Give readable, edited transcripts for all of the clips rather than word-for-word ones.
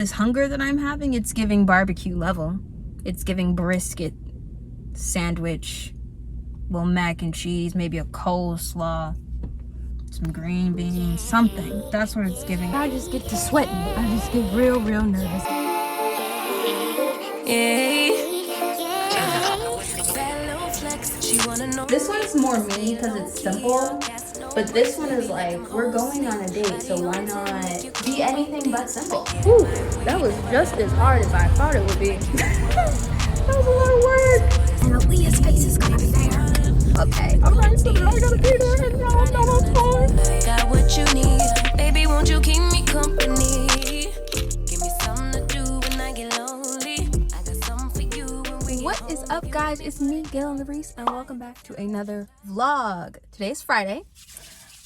This hunger that I'm having, it's giving barbecue level. It's giving brisket, sandwich, well, mac and cheese, maybe a coleslaw, some green beans, something. That's what it's giving. I just get to sweating. I just get real nervous. This one's more me because it's simple, but this one is like, we're going on a date, so why not be anything but simple? Whew, that was just as hard as I thought it would be. That was a lot of work. And Allyiah's face is gonna be there. Okay, alright, so now I gotta be there and now I'm not on time. Got what you need, baby, won't you keep me company? Give me something to do when I get lonely. I got something for you when we What is up, guys? It's me, Gaylyn Lareese, and welcome back to another vlog. Today's Friday,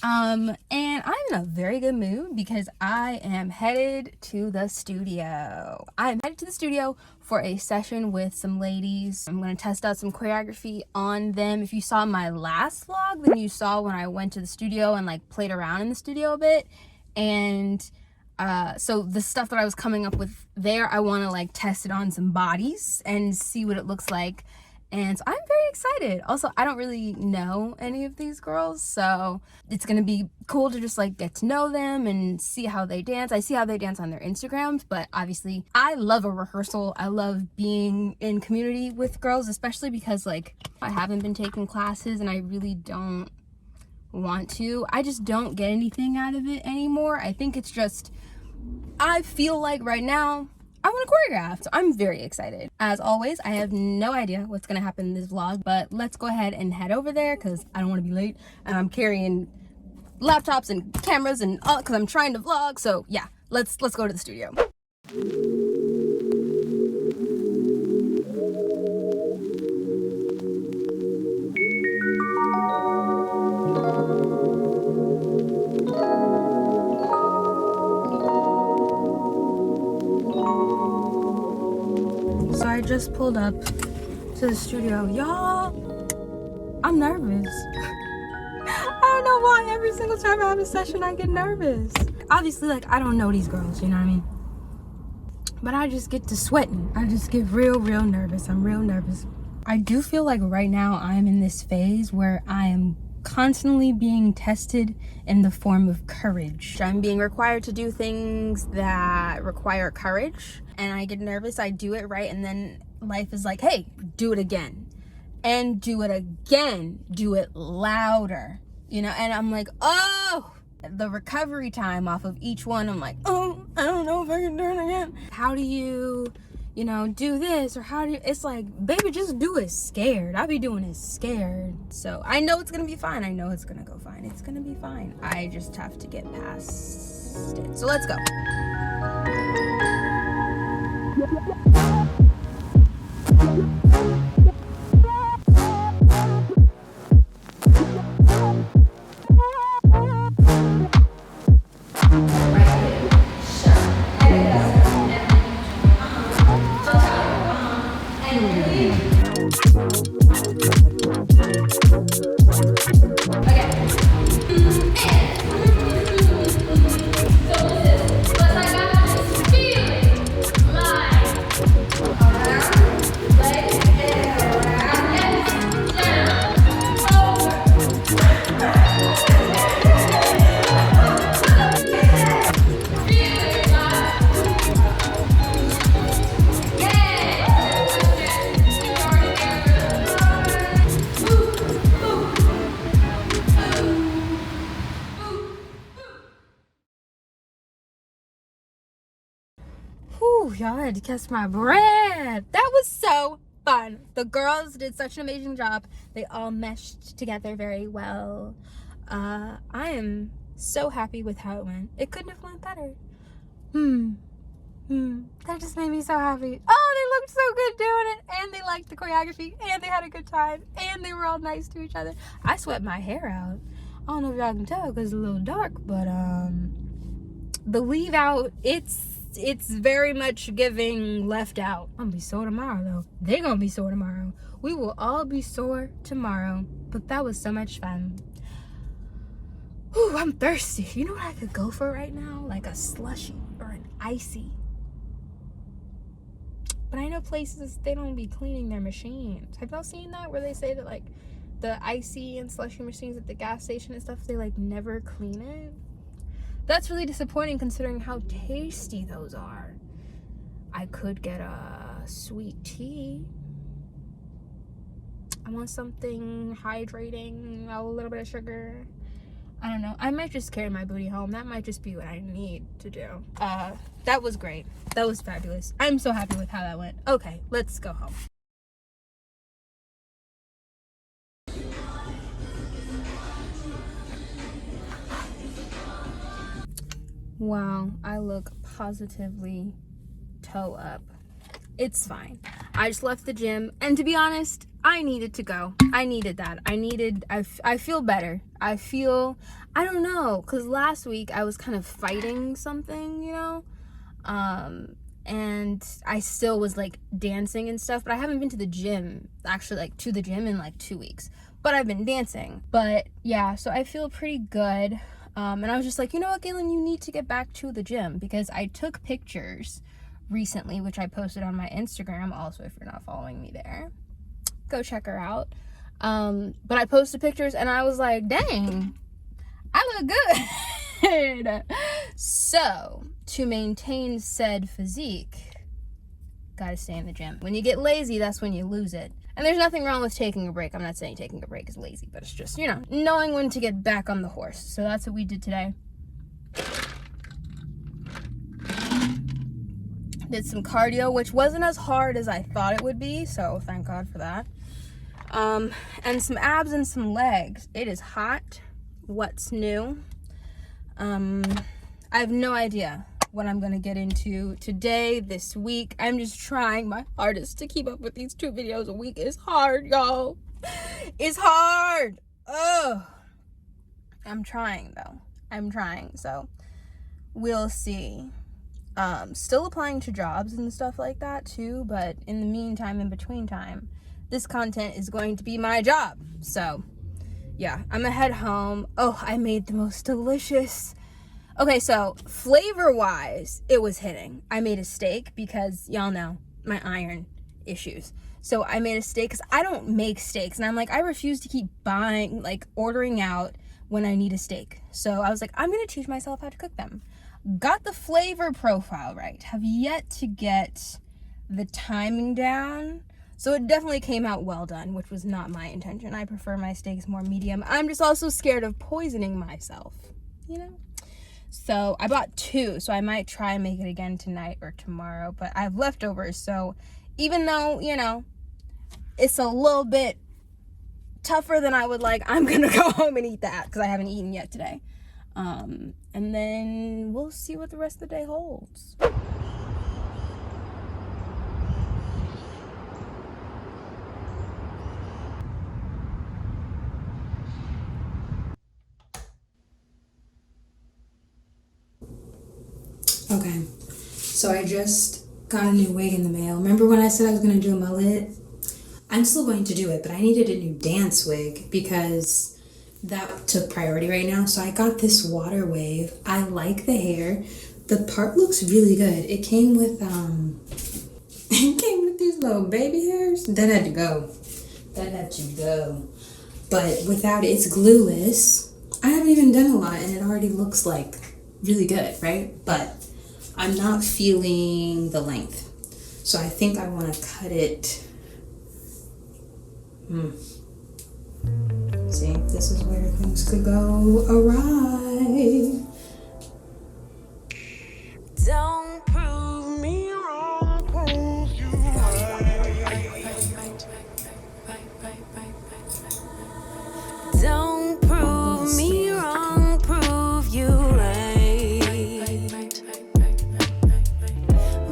and I'm in a very good mood because I am headed to the studio. I'm headed to the studio for a session with some ladies. I'm going to test out some choreography on them. If you saw my last vlog, then you saw when I went to the studio and like played around in the studio a bit. And so the stuff that I was coming up with there, I want to like test it on some bodies and see what it looks like. And so I'm very excited. Also, I don't really know any of these girls, so it's gonna be cool to just like get to know them and see how they dance. I see how they dance on their Instagrams, but obviously I love a rehearsal. I love being in community with girls, especially because like I haven't been taking classes and I really don't want to. I just don't get anything out of it anymore. I think it's just, I feel like right now I want to choreograph, so I'm very excited. As always, I have no idea what's gonna happen in this vlog, but let's go ahead and head over there because I don't want to be late and I'm carrying laptops and cameras and all because I'm trying to vlog. So yeah, let's go to the studio. So I just pulled up to the studio. Y'all, I'm nervous. I don't know why every single time I have a session I get nervous. Obviously, like, I don't know these girls, you know what I mean? But I just get to sweating. I just get real nervous. I'm real nervous. I do feel like right now I'm in this phase where I am constantly being tested in the form of courage. I'm being required to do things that require courage, and I get nervous. I do it right, and then life is like, hey, do it again, and do it again, do it louder, you know. And I'm like, oh, the recovery time off of each one, I'm like, oh, I don't know if I can do it again. How do you know, do this, or how do you, it's like, baby, just do it scared. I'll be doing it scared. So I know it's gonna be fine. I know it's gonna go fine. It's gonna be fine. I just have to get past it. So let's go. Y'all, I had to catch my breath. That was so fun. The girls did such an amazing job. They all meshed together very well. I am so happy with how it went. It couldn't have went better. That just made me so happy. Oh, they looked so good doing it, and they liked the choreography, and they had a good time, and they were all nice to each other. I sweat my hair out. I don't know if y'all can tell because it's a little dark, but the leave out, it's very much giving left out. I'm gonna be sore tomorrow though. They're gonna be sore tomorrow. We will all be sore tomorrow. But that was so much fun. Ooh, I'm thirsty. You know what I could go for right now? Like a slushie or an icy. But I know places, they don't be cleaning their machines. Have y'all seen that, where they say that, like, the icy and slushy machines at the gas station and stuff, they, like, never clean it? That's really disappointing considering how tasty those are. I could get a sweet tea. I want something hydrating, a little bit of sugar. I don't know. I might just carry my booty home. That might just be what I need to do. That was great. That was fabulous. I'm so happy with how that went. Okay, let's go home. Wow, I look positively toe up. It's fine. I just left the gym, and to be honest, I needed to go. I needed that. I feel better. I don't know, because last week I was kind of fighting something, you know? And I still was, like, dancing and stuff, but I haven't been to the gym, actually, like, to the gym in, like, 2 weeks. But I've been dancing. But, yeah, so I feel pretty good. And I was just like, you know what, Gaylyn, you need to get back to the gym, because I took pictures recently, which I posted on my Instagram. Also, if you're not following me there, go check her out. But I posted pictures and I was like, dang, I look good. So to maintain said physique, gotta stay in the gym. When you get lazy, that's when you lose it. And there's nothing wrong with taking a break. I'm not saying taking a break is lazy, but it's just, you know, knowing when to get back on the horse. So that's what we did today. Did some cardio, which wasn't as hard as I thought it would be, so thank God for that. And some abs and some legs. It is hot. What's new? I have no idea what I'm gonna get into today, this week. I'm just trying my hardest to keep up with these 2 videos a week. It's hard, y'all. It's hard. Ugh. I'm trying, though. I'm trying, so we'll see. Still applying to jobs and stuff like that too, but in the meantime, in between time, this content is going to be my job. So yeah, I'm gonna head home. Oh, I made the most delicious. Okay, so flavor wise, it was hitting. I made a steak because y'all know my iron issues. So I made a steak because I don't make steaks, and I'm like, I refuse to keep buying, like, ordering out when I need a steak. So I was like, I'm gonna teach myself how to cook them. Got the flavor profile right. Have yet to get the timing down. So it definitely came out well done, which was not my intention. I prefer my steaks more medium. I'm just also scared of poisoning myself, you know? So I bought 2, so I might try and make it again tonight or tomorrow, but I have leftovers. So even though, you know, it's a little bit tougher than I would like, I'm gonna go home and eat that because I haven't eaten yet today. And then we'll see what the rest of the day holds. Okay, so I just got a new wig in the mail. Remember when I said I was going to do a mullet? I'm still going to do it, but I needed a new dance wig because that took priority right now. So I got this water wave. I like the hair. The part looks really good. It came with it came with these little baby hairs. That had to go. That had to go. But without it, it's glueless. I haven't even done a lot and it already looks like really good, right? But I'm not feeling the length. So I think I want to cut it. See, this is where things could go awry. Don't prove me wrong, prove you right. Don't prove me wrong, prove you right.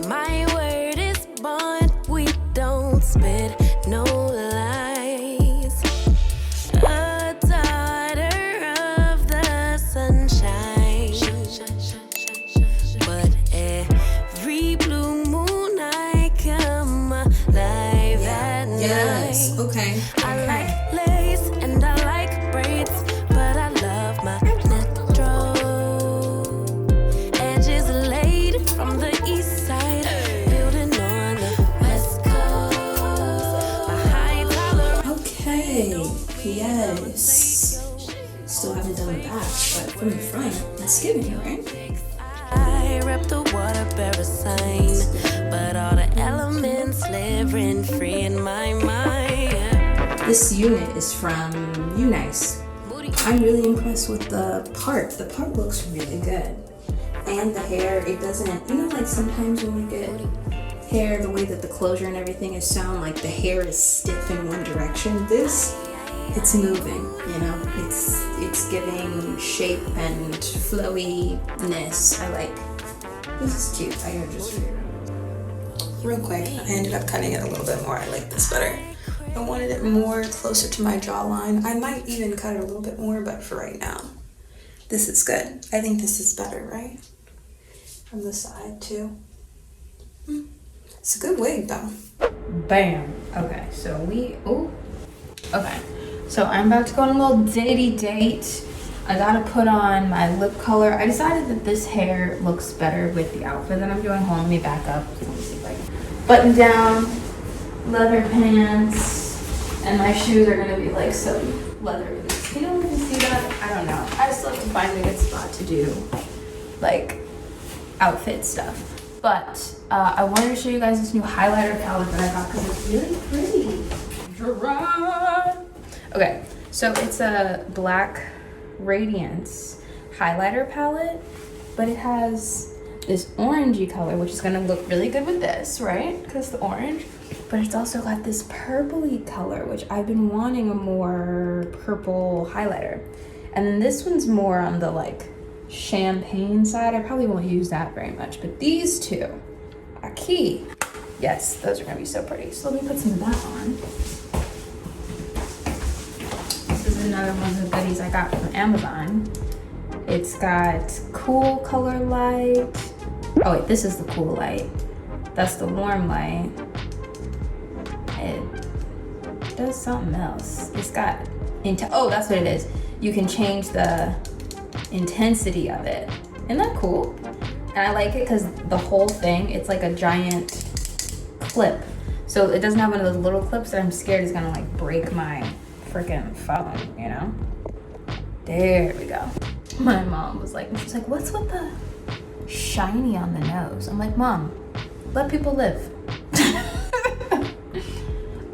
My word is bond, we don't spit no lies. A daughter of the sunshine, but every blue moon I come alive at Yes, night. okay. I like lace and I like braids, but I love my natural. Edges laid from the east side, building on the west sign, but all the elements live rent free in my mind. This unit is from Nice. I'm really impressed with the part. The part looks really good. And the hair, it doesn't, you know, like sometimes when you get hair, the way that the closure and everything is sewn, like the hair is stiff in one direction. This, it's moving, you know, it's giving shape and flowiness. I like, this is cute. I gotta just real quick, I ended up cutting it a little bit more. I like this better. I wanted it more closer to my jawline. I might even cut it a little bit more, but for right now, this is good. I think this is better, right? From the side too. It's a good wig though. Bam. Okay, so so I'm about to go on a little datey date. I gotta put on my lip color. I decided that this hair looks better with the outfit that I'm doing. Hold on, let me back up. Let me see if I can. Button down, leather pants, and my shoes are gonna be like some leather boots. You don't even see that? I don't know. I still have to find a good spot to do like outfit stuff. But I wanted to show you guys this new highlighter palette that I got because it's really pretty. Okay, so it's a black radiance highlighter palette, but it has this orangey color, which is gonna look really good with this, right? Because the orange. But it's also got this purpley color, which I've been wanting a more purple highlighter. And then this one's more on the like champagne side. I probably won't use that very much, but these two are key. Yes, those are gonna be so pretty. So let me put some of that on. This is another one of the goodies I got from Amazon. It's got cool color light. Oh wait, this is the cool light. That's the warm light. It does something else. It's got, oh, that's what it is. You can change the intensity of it. Isn't that cool? And I like it because the whole thing, it's like a giant clip. So it doesn't have one of those little clips that I'm scared is gonna like break my freaking phone, you know? There we go. My mom was like, she's like, what's with the shiny on the nose? I'm like, Mom, let people live.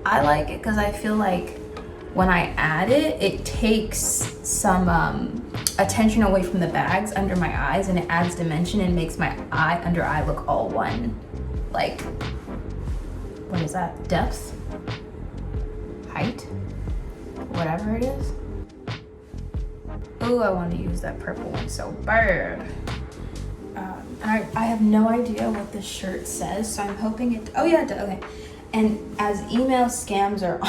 I like it because I feel like when I add it, it takes some attention away from the bags under my eyes, and it adds dimension and makes my under eye look all one. Like, what is that? Depth? Height? Whatever it is. Ooh, I want to use that purple one so bad. I have no idea what this shirt says, so I'm hoping it, oh yeah, okay. And as email scams are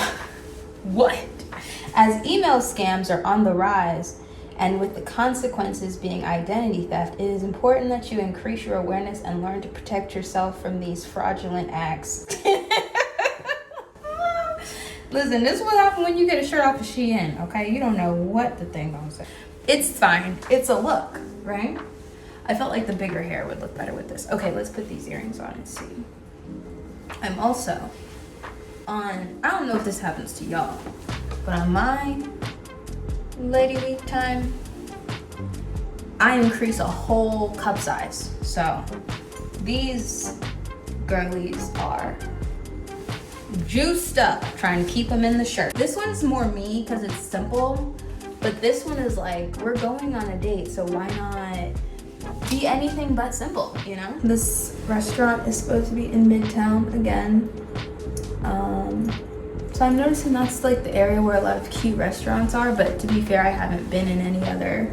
As email scams are on the rise, and with the consequences being identity theft, it is important that you increase your awareness and learn to protect yourself from these fraudulent acts. Listen, this is what happens when you get a shirt off of Shein, okay? You don't know what the thing gonna say. It's fine. It's a look, right? I felt like the bigger hair would look better with this. Okay, let's put these earrings on and see. I'm also on, I don't know if this happens to y'all, but on my Lady Week time, I increase a whole cup size. So these girlies are juiced up, trying to keep them in the shirt. This one's more me because it's simple, but this one is like, we're going on a date, so why not be anything but simple, you know? This restaurant is supposed to be in Midtown again. So I'm noticing that's like the area where a lot of cute restaurants are, but to be fair, I haven't been in any other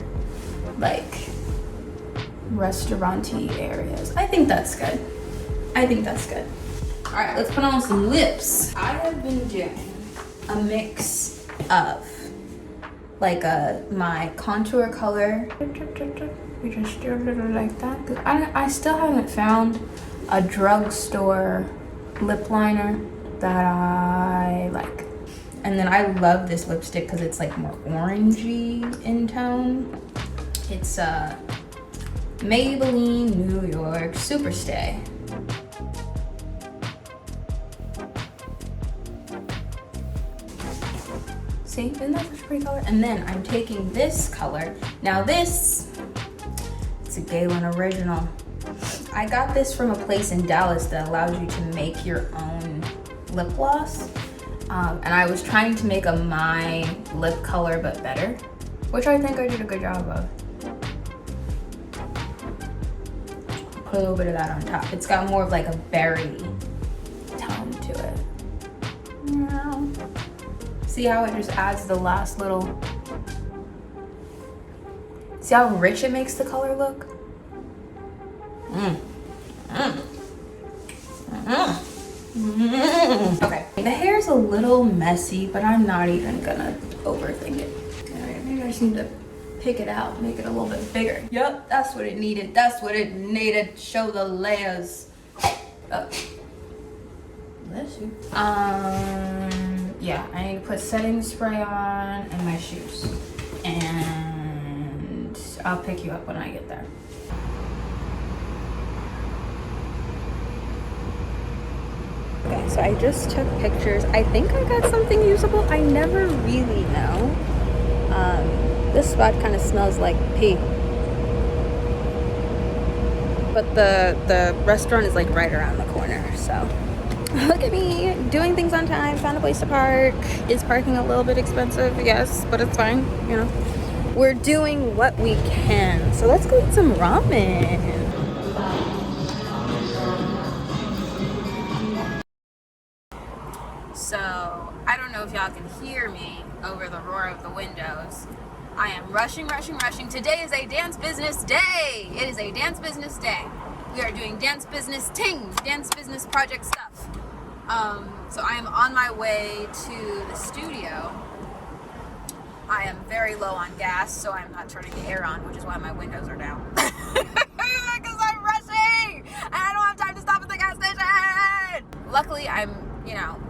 like restaurant-y areas. I think that's good. All right, let's put on some lips. I have been doing a mix of like my contour color. We just do a little like that. I still haven't found a drugstore lip liner that I like. And then I love this lipstick because it's like more orangey in tone. It's Maybelline New York Superstay. See, isn't that such a pretty color? And then I'm taking this color. Now this, it's a Gaylyn original. I got this from a place in Dallas that allows you to make your own lip gloss. And I was trying to make a my lip color but better, which I think I did a good job of. Put a little bit of that on top. It's got more of like a berry tone to it. Now, see how it just adds the last little, see how rich it makes the color look? Okay, the hair's a little messy, but I'm not even gonna overthink it. All right, maybe I just need to pick it out, make it a little bit bigger. Yep, that's what it needed. That's what it needed. Show the layers. Oh. Bless you. Yeah, I need to put setting spray on and my shoes. And I'll pick you up when I get there. Okay, so I just took pictures. I think I got something usable. I never really know. This spot kind of smells like pee. But the restaurant is like right around the corner, so. Look at me, doing things on time, found a place to park. Is parking a little bit expensive? Yes, but it's fine, you know. We're doing what we can. So let's go eat some ramen. So, I don't know if y'all can hear me over the roar of the windows. I am rushing. Today is a dance business day. It is a dance business day. We are doing dance business things, dance business project stuff. So I am on my way to the studio. I am very low on gas, so I'm not turning the air on, which is why my windows are down. Because I'm rushing and I don't have time to stop at the gas station. Luckily, I'm,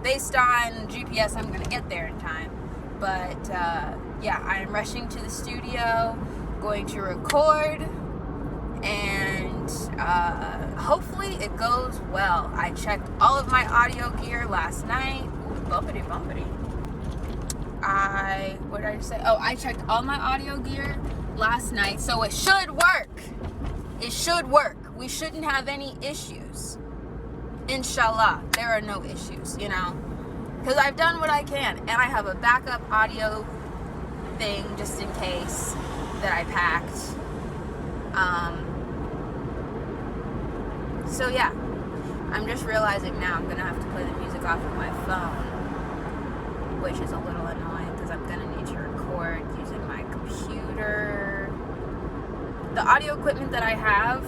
based on GPS, I'm gonna get there in time. But yeah, I am rushing to the studio, going to record, and hopefully it goes well. I checked all of my audio gear last night. Ooh, bumpity. What did I just say? Oh, I checked all my audio gear last night, so it should work. It should work. We shouldn't have any issues. Inshallah, there are no issues, because I've done what I can, and I have a backup audio thing just in case that I packed. So yeah, I'm just realizing now I'm gonna have to play the music off of my phone, which is a little annoying because I'm gonna need to record using my computer. The audio equipment that I have,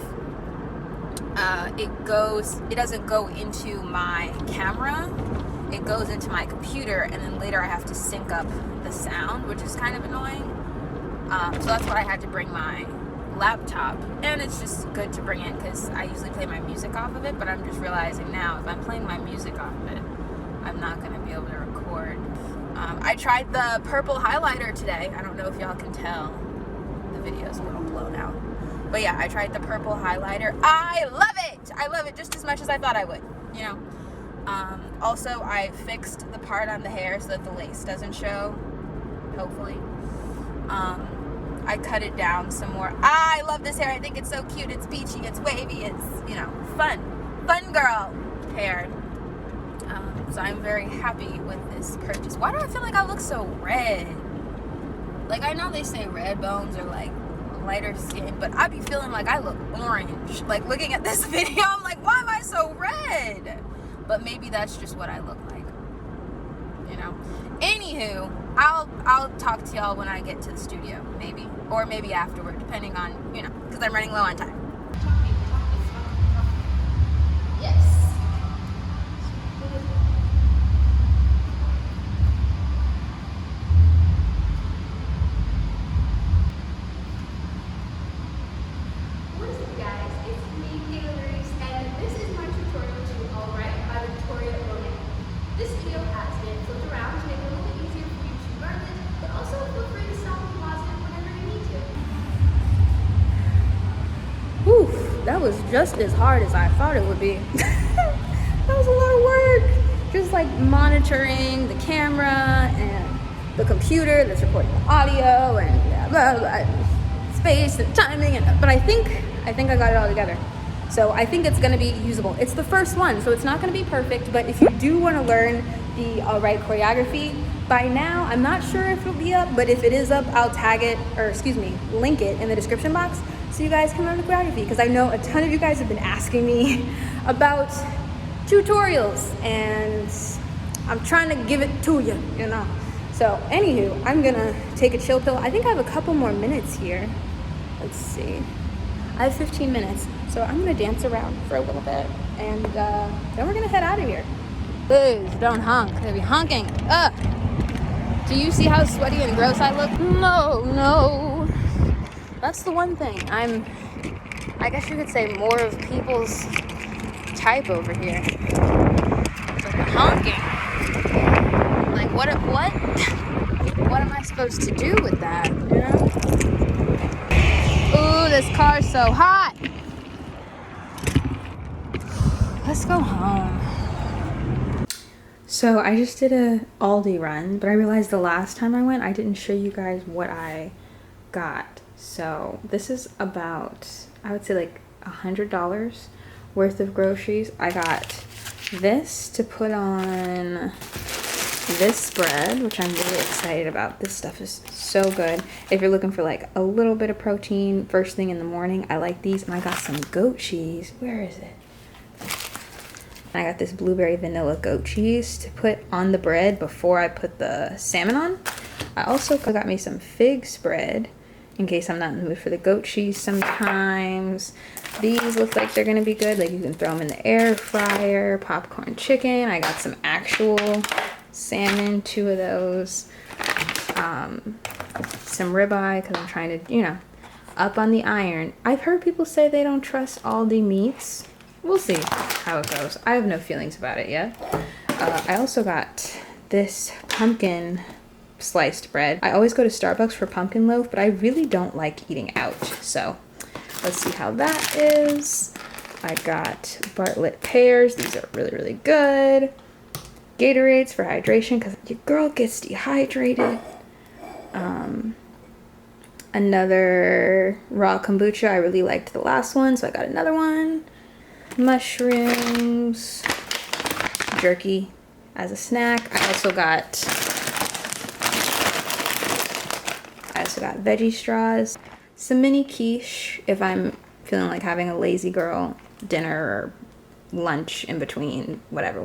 it doesn't go into my camera. It goes into my computer, and then later I have to sync up the sound, which is kind of annoying. So that's why I had to bring my laptop, and it's just good to bring it because I usually play my music off of it, but I'm just realizing now if I'm playing my music off of it, I'm not going to be able to record. I tried the purple highlighter today. I don't know if y'all can tell. The video's a little blown out. But yeah, I tried the purple highlighter. I love it just as much as I thought I would, Also, I fixed the part on the hair so that the lace doesn't show, hopefully. I cut it down some more. I love this hair. I think it's so cute. It's beachy. It's wavy. It's, fun girl hair. So I'm very happy with this purchase. Why do I feel like I look so red? Like, I know they say red bones are like lighter skin, but I be feeling like I look orange. Like, looking at this video, I'm like, why am I so red? But maybe that's just what I look like. Anywho, I'll talk to y'all when I get to the studio, maybe. Or maybe afterward, depending on, because I'm running low on time. Yes. What's up, guys? It's me, Gaylyn Lareese, and this is my tutorial to Allyiah by Victoria Roman. This video has been flipped around to make it a little bit easier for you to learn this, but also feel free to stop and pause it whenever you need to. Whew, that was just as hard as I thought it would be. That was a lot of work. Just like monitoring the camera and the computer that's recording the audio and blah, blah, blah, space and timing, but I think I got it all together. So I think it's gonna be usable. It's the first one, so it's not gonna be perfect, but if you do wanna learn the Allyiah choreography, by now, I'm not sure if it'll be up, but if it is up, I'll tag it, or excuse me, link it in the description box so you guys can learn the choreography, because I know a ton of you guys have been asking me about tutorials, and I'm trying to give it to you, you know. So anywho, I'm gonna take a chill pill. I think I have a couple more minutes here. Let's see. I have 15 minutes, so I'm gonna dance around for a little bit, and then we're gonna head out of here. Please don't honk. They'll be honking. Ugh. Do you see how sweaty and gross I look? No. That's the one thing. I guess you could say more of people's type over here. It's like the honking. Like what what am I supposed to do with that, you know? Ooh, this car's so hot. Let's go home. So I just did a Aldi run, but I realized the last time I went, I didn't show you guys what I got. So this is about, I would say like $100 worth of groceries. I got this to put on this spread, which I'm really excited about. This stuff is so good. If you're looking for like a little bit of protein first thing in the morning, I like these. And I got some goat cheese. Where is it? I got this blueberry vanilla goat cheese to put on the bread before I put the salmon on. I also got me some fig spread in case I'm not in the mood for the goat cheese sometimes. These look like they're gonna be good. Like you can throw them in the air fryer. Popcorn chicken. I got some actual salmon, 2 of those. Some ribeye because I'm trying to, you know, up on the iron. I've heard people say they don't trust Aldi meats. We'll see how it goes. I have no feelings about it yet. I also got this pumpkin sliced bread. I always go to Starbucks for pumpkin loaf, but I really don't like eating out. So let's see how that is. I got Bartlett pears. These are really, really good. Gatorades for hydration because your girl gets dehydrated. Another raw kombucha. I really liked the last one, so I got another one. Mushrooms, jerky as a snack. I also got veggie straws, some mini quiche if I'm feeling like having a lazy girl dinner or lunch in between, whatever.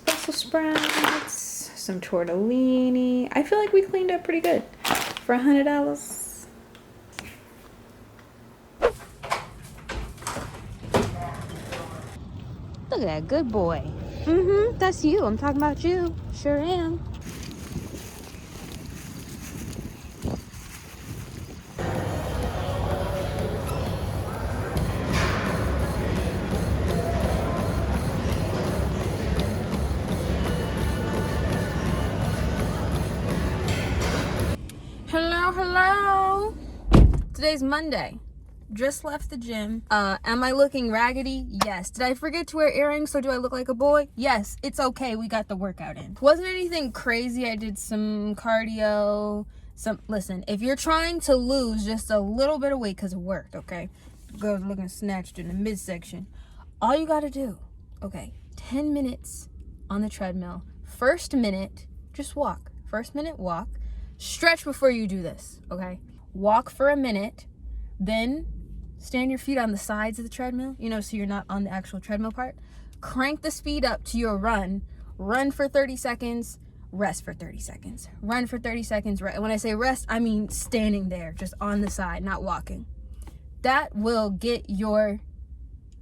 Brussels sprouts, some tortellini. I feel like we cleaned up pretty good for $100. Look at that good boy. That's you. I'm talking about you. Sure am. Hello. Today's Monday. Just left the gym. Am I looking raggedy? Yes. Did I forget to wear earrings, so do I look like a boy? Yes. It's okay. We got the workout in. Wasn't anything crazy. I did some cardio. Listen, if you're trying to lose just a little bit of weight because it worked, okay? Girls looking snatched in the midsection. All you got to do, okay, 10 minutes on the treadmill. First minute, just walk. First minute, walk. Stretch before you do this, okay? Walk for a minute, then stand your feet on the sides of the treadmill, you know, so you're not on the actual treadmill part. Crank the speed up to your run. Run for 30 seconds, rest for 30 seconds. Run for 30 seconds. When I say rest, I mean standing there, just on the side, not walking. That will get your,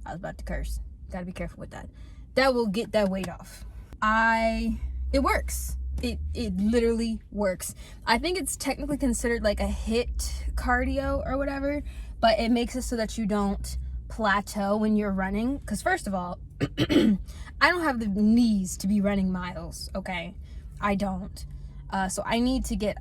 I was about to curse. Gotta be careful with that. That will get that weight off. It works. It literally works. I think it's technically considered like a HIIT cardio or whatever, but it makes it so that you don't plateau when you're running. Because first of all, I don't have the knees to be running miles, okay? I don't. So I need to get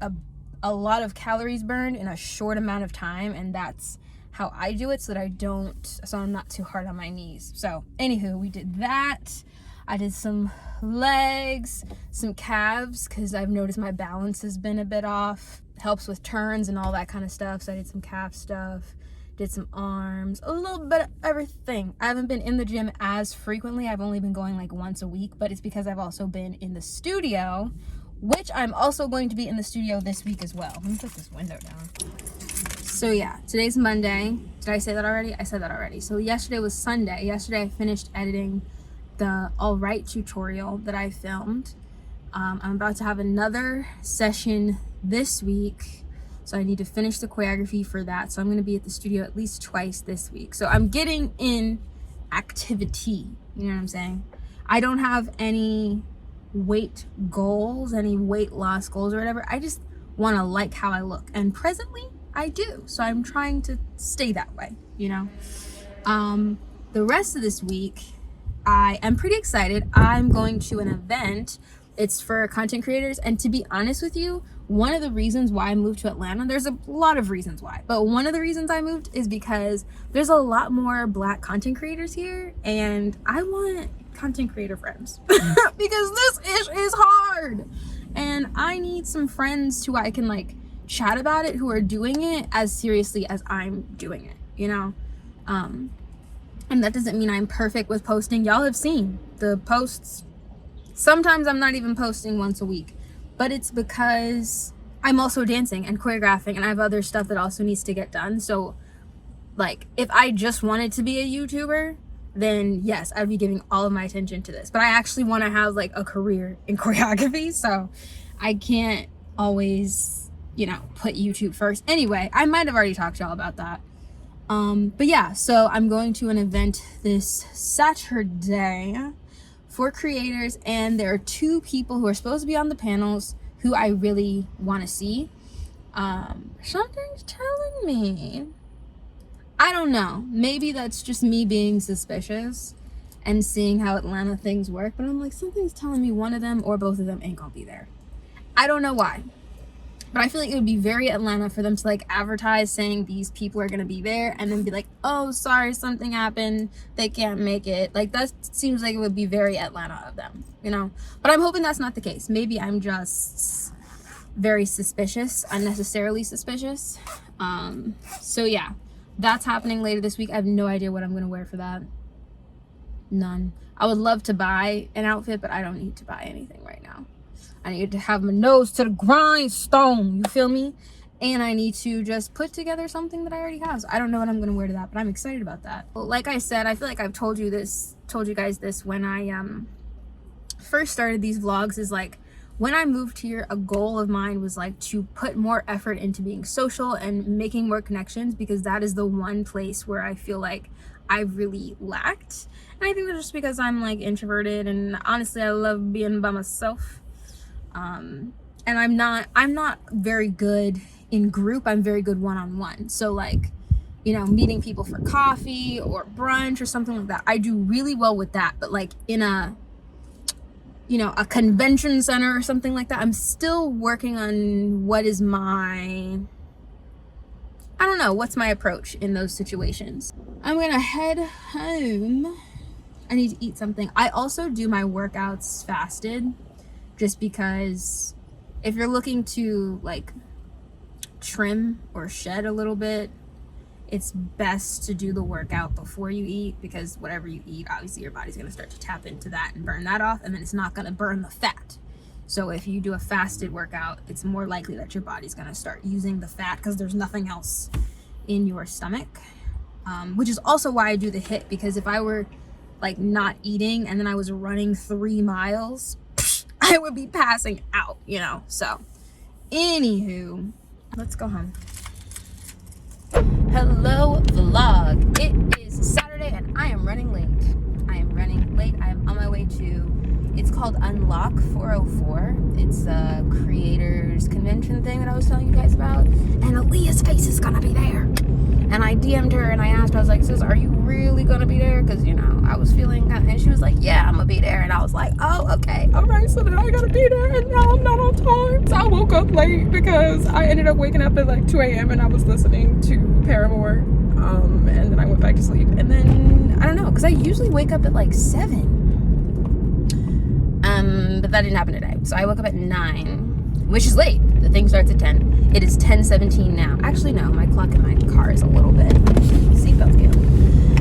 a lot of calories burned in a short amount of time, and that's how I do it so I'm not too hard on my knees. So anywho, we did that. I did some legs, some calves, because I've noticed my balance has been a bit off. Helps with turns and all that kind of stuff, so I did some calf stuff. did some arms, a little bit of everything. I haven't been in the gym as frequently. I've only been going like once a week, but it's because I've also been in the studio, which I'm also going to be in the studio this week as well. Let me put this window down. So yeah, today's Monday. Did I say that already? I said that already. So yesterday was Sunday. Yesterday I finished editing the All Right tutorial that I filmed. I'm about to have another session this week, so I need to finish the choreography for that. So I'm going to be at the studio at least twice this week. So I'm getting in activity, you know what I'm saying? I don't have any weight goals, any weight loss goals or whatever. I just want to like how I look, and presently I do. So I'm trying to stay that way, you know? The rest of this week, I am pretty excited. I'm going to an event. It's for content creators, and to be honest with you, one of the reasons why I moved to Atlanta, there's a lot of reasons why, but one of the reasons I moved is because there's a lot more Black content creators here, and I want content creator friends because this ish is hard, and I need some friends who I can like chat about it, who are doing it as seriously as I'm doing it, you know? And that doesn't mean I'm perfect with posting. Y'all have seen the posts. Sometimes I'm not even posting once a week, but it's because I'm also dancing and choreographing, and I have other stuff that also needs to get done. So like, if I just wanted to be a YouTuber, then yes, I'd be giving all of my attention to this, but I actually want to have like a career in choreography, so I can't always, you know, put YouTube first. Anyway, I might have already talked to y'all about that. But yeah, so I'm going to an event this Saturday for creators, and there are 2 people who are supposed to be on the panels who I really want to see. Something's telling me, I don't know, maybe that's just me being suspicious and seeing how Atlanta things work, but I'm like, something's telling me one of them or both of them ain't gonna be there. I don't know why, but I feel like it would be very Atlanta for them to like advertise saying these people are gonna be there and then be like, oh, sorry, something happened, they can't make it. Like, that seems like it would be very Atlanta of them, you know? But I'm hoping that's not the case. Maybe I'm just very suspicious, unnecessarily suspicious. So yeah, that's happening later this week. I have no idea what I'm gonna wear for that. None. I would love to buy an outfit, but I don't need to buy anything right now. I need to have my nose to the grindstone, you feel me? And I need to just put together something that I already have. So I don't know what I'm gonna wear to that, but I'm excited about that. Well, like I said, I feel like I've told you guys this when I first started these vlogs, is like, when I moved here, a goal of mine was like to put more effort into being social and making more connections, because that is the one place where I feel like I've really lacked. And I think that's just because I'm like introverted, and honestly I love being by myself. And I'm not very good in group. I'm very good one-on-one. So like, you know, meeting people for coffee or brunch or something like that, I do really well with that. But like in a, you know, a convention center or something like that, I'm still working on what is my, I don't know, what's my approach in those situations. I'm gonna head home. I need to eat something. I also do my workouts fasted, just because if you're looking to like trim or shed a little bit, it's best to do the workout before you eat, because whatever you eat, obviously your body's going to start to tap into that and burn that off, and then it's not going to burn the fat. So if you do a fasted workout, it's more likely that your body's going to start using the fat, because there's nothing else in your stomach, which is also why I do the HIIT, because if I were like not eating and then I was running 3 miles, I would be passing out, you know? So anywho, let's go home. Hello vlog. It is Saturday and I am running late. I am on my way to, it's called Unlock 404. It's a creators convention thing that I was telling you guys about, and AllyiahsFace is gonna be there. And I DM'd her and I asked her, I was like, sis, are you really gonna be there? Because, you know, I was feeling, and she was like, yeah, I'm gonna be there. And I was like, oh, okay, all right, so then I gotta be there, and now I'm not on time. So I woke up late because I ended up waking up at like 2 a.m. and I was listening to Paramore, and then I went back to sleep. And then, I don't know, because I usually wake up at like 7. But that didn't happen today. So I woke up at 9. which is late. The thing starts at 10. It is 10:17 now. Actually, no, my clock in my car is a little bit, seatbelt deal.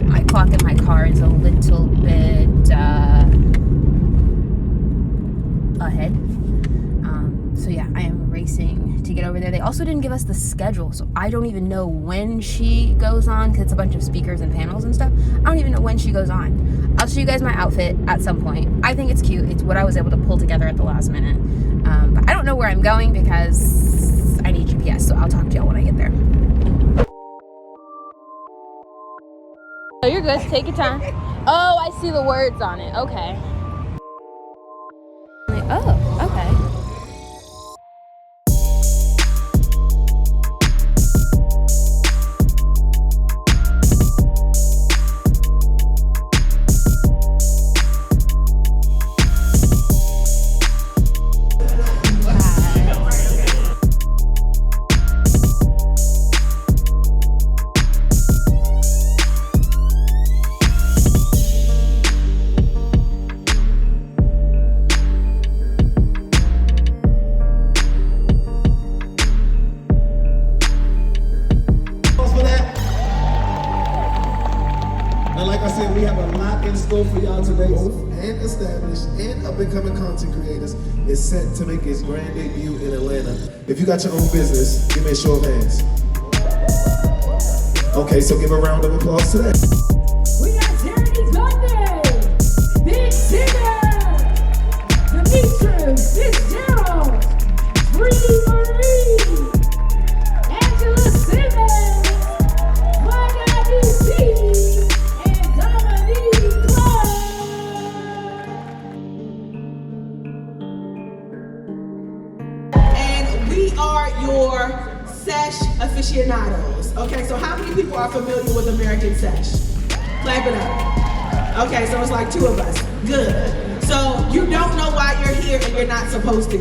My clock in my car is a little bit ahead. So yeah, I am racing to get over there. They also didn't give us the schedule, so I don't even know when she goes on, because it's a bunch of speakers and panels and stuff. I don't even know when she goes on. I'll show you guys my outfit at some point. I think it's cute. It's what I was able to pull together at the last minute. But I don't know where I'm going because I need GPS, so I'll talk to y'all when I get there. Oh, you're good. Take your time. Oh, I see the words on it. Okay. Oh, okay. We have a lot in store for y'all today. And established and up-and-coming content creators is set to make its grand debut in Atlanta. If you got your own business, give me a show of hands. Okay, so give a round of applause to that. We got Jeremy London, Big Singer, Demetrius Fitzgerald, Bree Marie, Angela Simmons, Mike IDC, and Dominique Clark. And we are your sesh aficionados. Okay, so how many people are familiar with American Sesh? Clap it up. Okay, so it's like 2 of us. Good. So you don't know why you're here and you're not supposed to.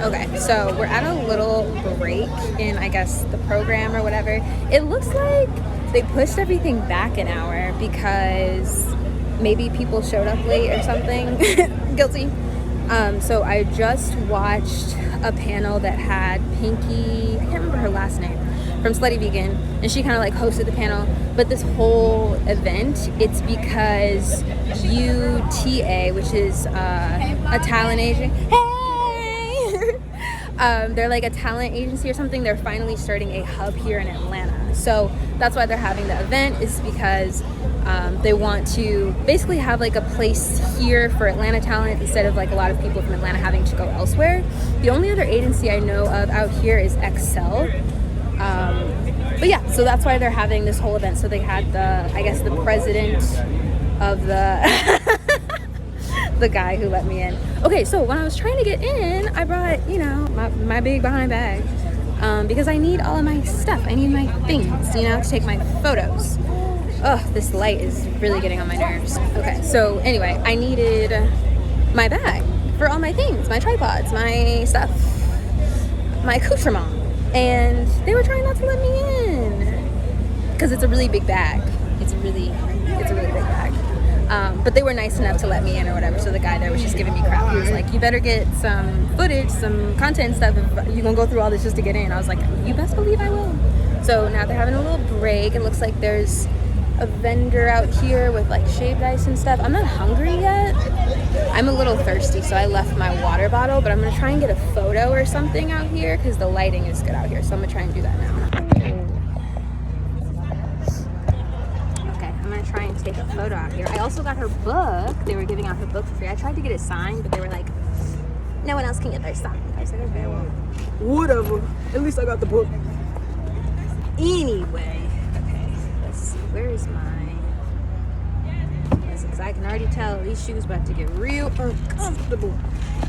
Okay, so we're at a little break in, I guess, the program or whatever. It looks like they pushed everything back an hour because maybe people showed up late or something. Guilty. So I just watched a panel that had Pinky, I can't remember her last name, from Slutty Vegan, and she kind of like hosted the panel. But this whole event, it's because UTA, which is a talent agency. Hey! They're like a talent agency or something. They're finally starting a hub here in Atlanta. So that's why they're having the event, is because they want to basically have like a place here for Atlanta talent instead of like a lot of people from Atlanta having to go elsewhere. The only other agency I know of out here is Excel. But yeah, so that's why they're having this whole event. So they had the, I guess, the president of the the guy who let me in. Okay, so when I was trying to get in, I brought, you know, my big behind bag because I need all of my stuff. I need my things, you know, to take my photos. Oh, this light is really getting on my nerves. Okay, so anyway, I needed my bag for all my things, my tripods, my stuff, my accoutrement. And they were trying not to let me in because it's a really big bag. It's a really big bag. But they were nice enough to let me in or whatever. So the guy there was just giving me crap. He was like, you better get some footage, some content stuff if you're gonna go through all this just to get in. I was like, you best believe I will. So now they're having a little break. It looks like there's a vendor out here with like shaved ice and stuff. I'm not hungry yet. I'm a little thirsty, so I left my water bottle, but I'm gonna try and get a photo or something out here because the lighting is good out here. So I'm gonna try and do that now. Okay, I'm gonna try and take a photo out here. I also got her book. They were giving out her book for free. I tried to get it signed, but they were like, no one else can get their signed. I said, okay, well, whatever. At least I got the book. Anyway, okay, let's see. Where is my... Because I can already tell these shoes about to get real uncomfortable.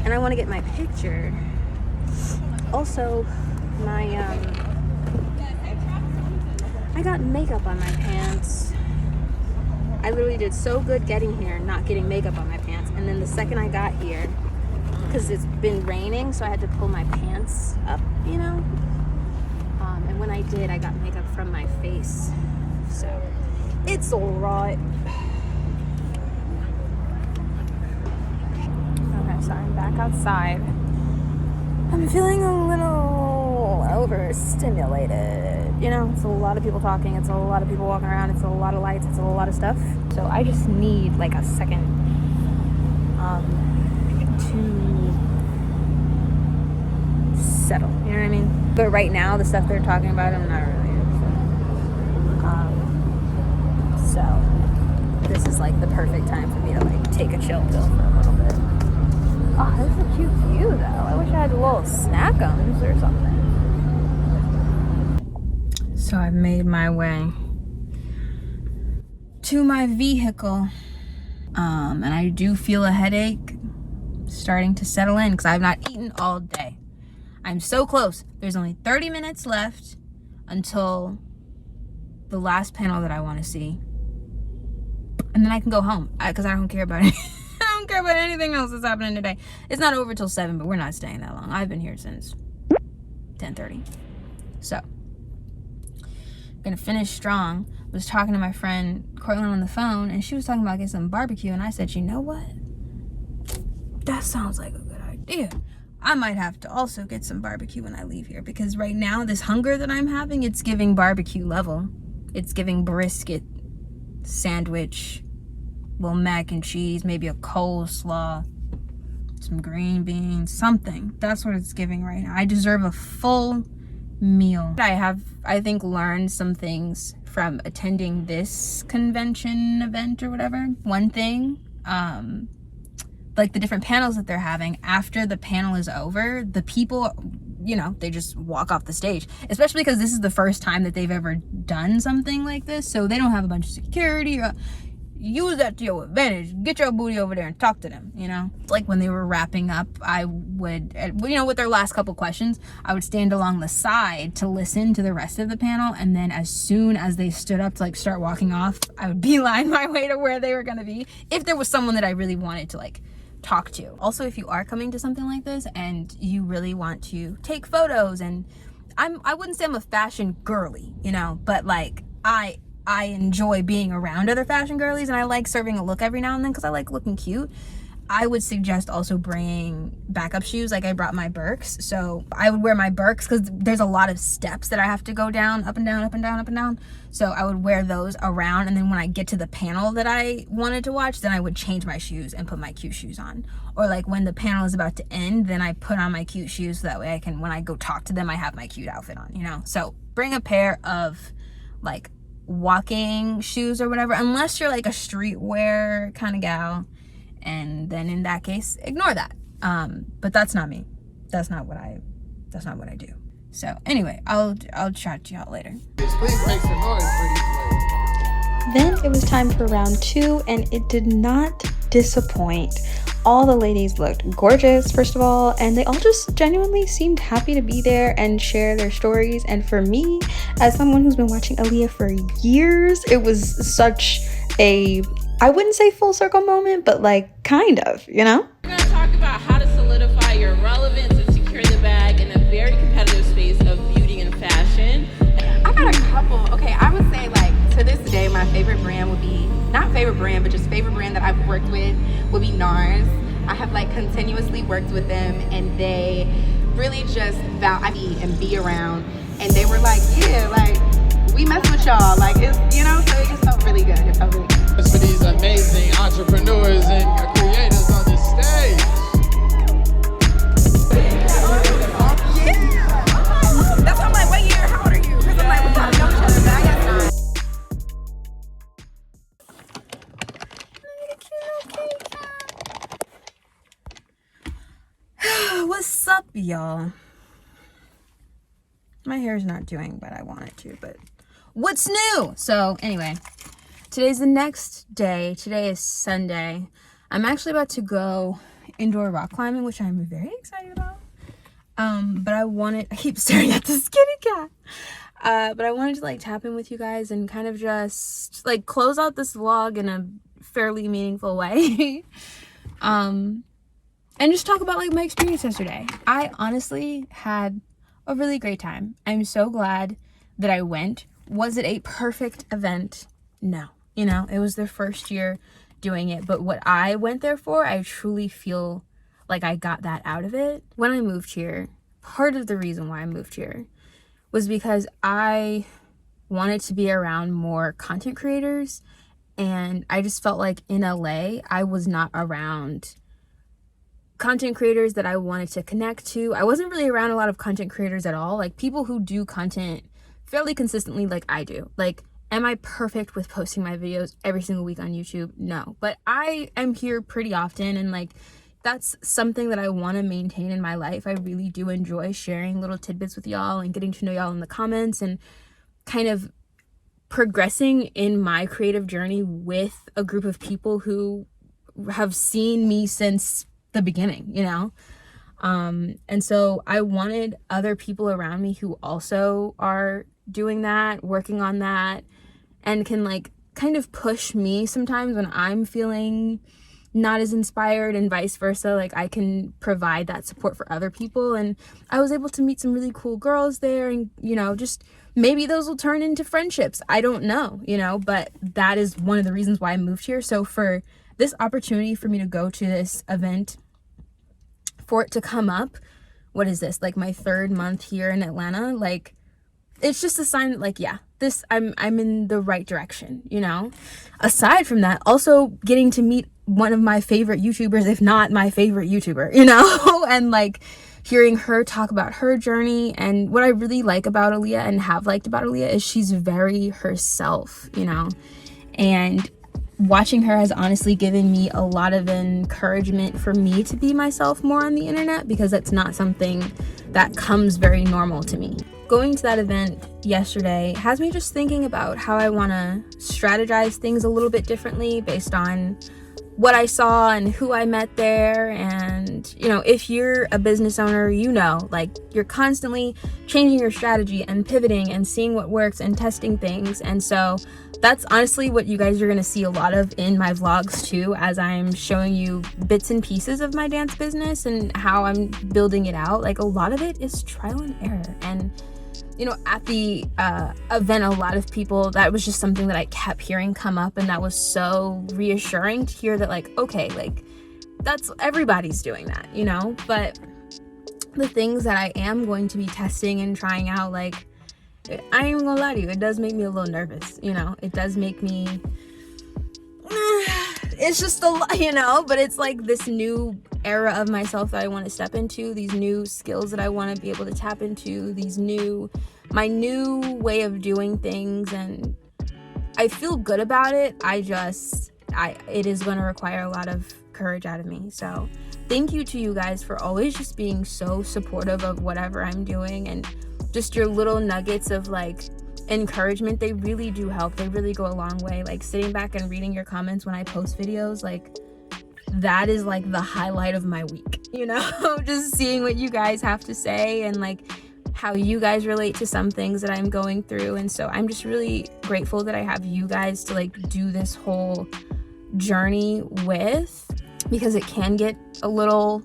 And I want to get my picture. Also, my, I got makeup on my pants. I literally did so good getting here, not getting makeup on my pants. And then the second I got here, because it's been raining, so I had to pull my pants up, you know? And when I did, I got makeup from my face. So, it's alright. back outside. I'm feeling a little overstimulated. You know, it's a lot of people talking, it's a lot of people walking around, it's a lot of lights, it's a lot of stuff. So I just need like a second to settle. You know what I mean? But right now, the stuff they're talking about, I'm not really into. So this is like the perfect time for me to like take a chill pill for a little bit. Oh, this is a cute view though. I wish I had little snack-ums or something. So I've made my way to my vehicle. And I do feel a headache starting to settle in because I've not eaten all day. I'm so close. There's only 30 minutes left until the last panel that I want to see. And then I can go home because I don't care about it. I don't care about anything else that's happening today. It's not over till 7, but we're not staying that long. I've been here since 10:30. So, I'm gonna finish strong. Was talking to my friend Cortland on the phone, and she was talking about getting some barbecue, and I said, you know what? That sounds like a good idea. I might have to also get some barbecue when I leave here, because right now, this hunger that I'm having, it's giving barbecue level. It's giving brisket, sandwich, little mac and cheese, maybe a coleslaw, some green beans, something. That's what it's giving right now. I deserve a full meal. I have, I think, learned some things from attending this convention event or whatever. One thing, like the different panels that they're having, after the panel is over, the people, you know, they just walk off the stage, especially because this is the first time that they've ever done something like this, so they don't have a bunch of security. Use that to your advantage. Get your booty over there and talk to them, you know? Like when they were wrapping up, I would, you know, with their last couple questions, I would stand along the side to listen to the rest of the panel, and then as soon as they stood up to like start walking off, I would beeline my way to where they were gonna be, if there was someone that I really wanted to like talk to. Also, if you are coming to something like this and you really want to take photos, and I wouldn't say I'm a fashion girly, you know, but like I enjoy being around other fashion girlies, and I like serving a look every now and then because I like looking cute. I would suggest also bringing backup shoes. Like I brought my Birks, so I would wear my Birks because there's a lot of steps that I have to go down, up and down, up and down, up and down. So I would wear those around, and then when I get to the panel that I wanted to watch, then I would change my shoes and put my cute shoes on. Or like when the panel is about to end, then I put on my cute shoes so that way I can, when I go talk to them, I have my cute outfit on, you know? So bring a pair of like walking shoes or whatever, unless you're like a streetwear kind of gal, and then in that case ignore that. But that's not me. That's not what I do. So anyway, I'll chat to y'all later. Please make some noise for these ladies. Then it was time for round 2, and it did not disappoint. All the ladies looked gorgeous, first of all, and they all just genuinely seemed happy to be there and share their stories. And for me, as someone who's been watching Allyiah for years, it was such a, I wouldn't say full circle moment, but like kind of, you know? We're going to talk about how to solidify your relevance and secure the bag in a very competitive space of beauty and fashion. I got a couple. Okay, I would say like to this day, my favorite brand would be, not favorite brand, but just favorite brand that I've worked with would be NARS. I have like continuously worked with them, and they really just value and be around. And they were like, yeah, like we mess with y'all, like it's, you know, so it just felt really good. It felt really good. For these amazing entrepreneurs and creators on this stage. Yeah. That's why I'm like, what year? How old are you? Because I'm like, we gotta know each other, but I got time. What's up, y'all? My hair's not doing what I want it to, but what's new? So anyway, today's the next day. Today is Sunday. I'm actually about to go indoor rock climbing, which I'm very excited about. But I keep staring at this kitty cat. But I wanted to like tap in with you guys and kind of just like close out this vlog in a fairly meaningful way. And just talk about like my experience yesterday. I honestly had a really great time. I'm so glad that I went. Was it a perfect event? No. You know, it was their first year doing it. But what I went there for, I truly feel like I got that out of it. When I moved here, part of the reason why I moved here was because I wanted to be around more content creators, and I just felt like in LA I was not around content creators that I wanted to connect to. I wasn't really around a lot of content creators at all, like people who do content fairly consistently like I do. Like, am I perfect with posting my videos every single week on YouTube? No, but I am here pretty often, and like that's something that I want to maintain in my life. I really do enjoy sharing little tidbits with y'all and getting to know y'all in the comments and kind of progressing in my creative journey with a group of people who have seen me since the beginning, you know? And so I wanted other people around me who also are doing that, working on that, and can like kind of push me sometimes when I'm feeling not as inspired, and vice versa. Like I can provide that support for other people. And I was able to meet some really cool girls there, and you know, just maybe those will turn into friendships. I don't know, you know, but that is one of the reasons why I moved here. So for this opportunity for me to go to this event, for it to come up, what is this, like my 3rd month here in Atlanta, like it's just a sign that like, yeah, this I'm in the right direction, you know. Aside from that, also getting to meet one of my favorite YouTubers, if not my favorite YouTuber, you know, and like hearing her talk about her journey. And what I really like about Allyiah and have liked about Allyiah is she's very herself, you know, and watching her has honestly given me a lot of encouragement for me to be myself more on the internet, because that's not something that comes very normal to me. Going to that event yesterday has me just thinking about how I want to strategize things a little bit differently based on what I saw and who I met there. And you know, if you're a business owner, you know, like you're constantly changing your strategy and pivoting and seeing what works and testing things. And so that's honestly what you guys are going to see a lot of in my vlogs too, as I'm showing you bits and pieces of my dance business and how I'm building it out. Like a lot of it is trial and error. And you know, at the event, a lot of people, that was just something that I kept hearing come up, and that was so reassuring to hear that like, okay, like that's, everybody's doing that, you know. But the things that I am going to be testing and trying out, like, I ain't even gonna lie to you, it does make me a little nervous, you know. It does make me, it's just a lot, you know, but it's like this new era of myself that I want to step into, these new skills that I want to be able to tap into, my new way of doing things, and I feel good about it. It is going to require a lot of courage out of me. So thank you to you guys for always just being so supportive of whatever I'm doing, and just your little nuggets of like encouragement. They really do help. They really go a long way. Like sitting back and reading your comments when I post videos, like that is like the highlight of my week, you know. Just seeing what you guys have to say and like how you guys relate to some things that I'm going through. And so I'm just really grateful that I have you guys to like do this whole journey with, because it can get a little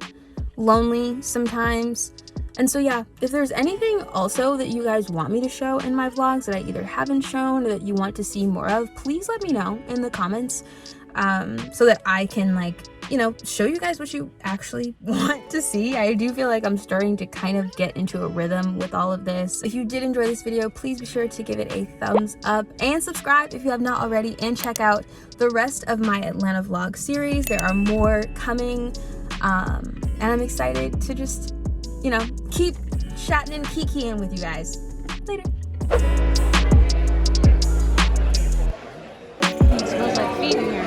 lonely sometimes. And so yeah, if there's anything also that you guys want me to show in my vlogs that I either haven't shown or that you want to see more of, please let me know in the comments, so that I can like, you know, show you guys what you actually want to see. I do feel like I'm starting to kind of get into a rhythm with all of this. If you did enjoy this video, please be sure to give it a thumbs up and subscribe if you have not already, and check out the rest of my Atlanta vlog series. There are more coming, and I'm excited to just, you know, keep chatting and kikiing with you guys. Later. It smells like feet in here.